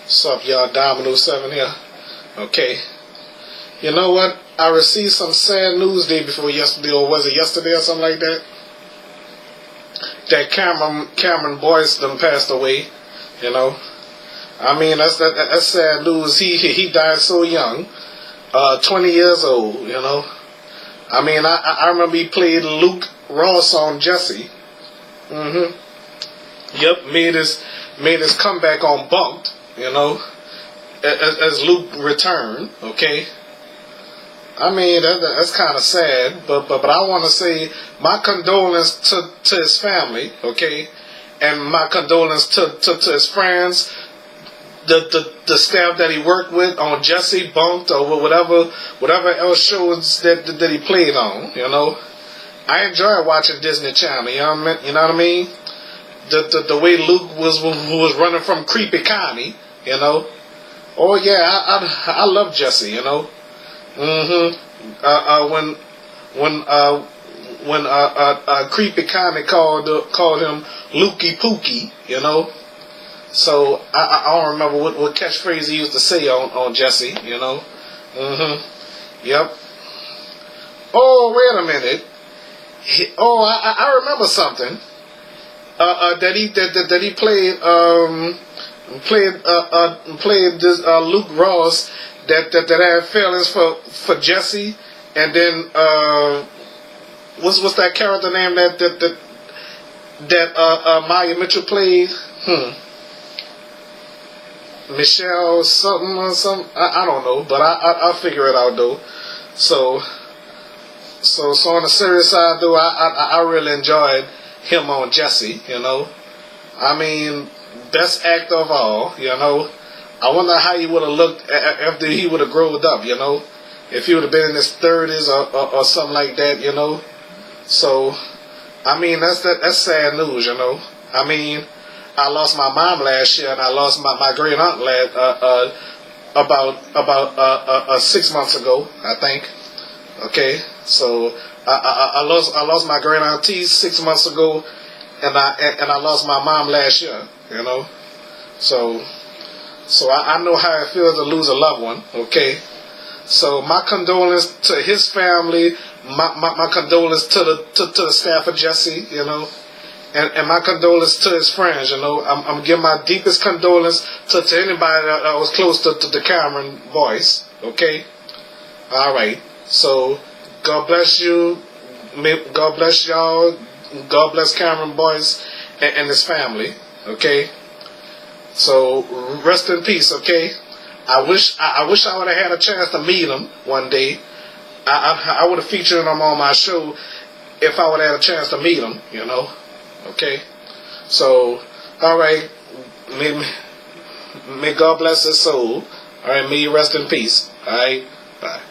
What's up, y'all? Dominoes 7 here. Okay. You know what? I received some sad news day before yesterday, or was it yesterday or something like that? That Cameron Boyce done passed away. You know. I mean, that's sad news. He died so young, 20 years old. You know. I mean, I remember he played Luke Ross on Jesse. Yep, made his comeback on Bunked. You know, as Luke returned. Okay. I mean, that's kind of sad, but I want to say my condolence to his family, okay, and my condolence to his friends, the staff that he worked with on Jesse, Bunked, or whatever else shows that he played on. You know, I enjoy watching Disney Channel. You know what I mean? The way Luke was running from creepy Connie. You know, oh yeah, I love Jesse. You know. When Creepy Connie called him Lukey Pookie, you know. So I don't remember what catchphrase he used to say on Jesse, you know. Yep. Oh, wait a minute. I remember something. That he played this Luke Ross that had feelings for Jesse, and then what's that character name that Maya Mitchell played? Michelle something or something. I don't know, but I'll figure it out though. So on the serious side though, I really enjoyed him on Jesse. You know, I mean, best actor of all. You know. I wonder how he would have looked after he would have grown up, you know, if he would have been in his 30s or something like that, you know. So, I mean, that's sad news, you know. I mean, I lost my mom last year, and I lost my great aunt about 6 months ago, I think. Okay, so I lost my great auntie 6 months ago, and I lost my mom last year, you know. So I know how it feels to lose a loved one, okay? So my condolence to his family, my condolence to the staff of Jesse, you know, and my condolence to his friends, you know. I'm giving my deepest condolence to anybody that was close to the Cameron Boyce, okay? All right. So God bless you. God bless y'all. God bless Cameron Boyce and his family, okay? So rest in peace, okay? I wish I would have had a chance to meet him one day. I would have featured him on my show if I would have had a chance to meet him, you know. Okay? So, all right. May God bless his soul. All right, may you rest in peace. All right? Bye.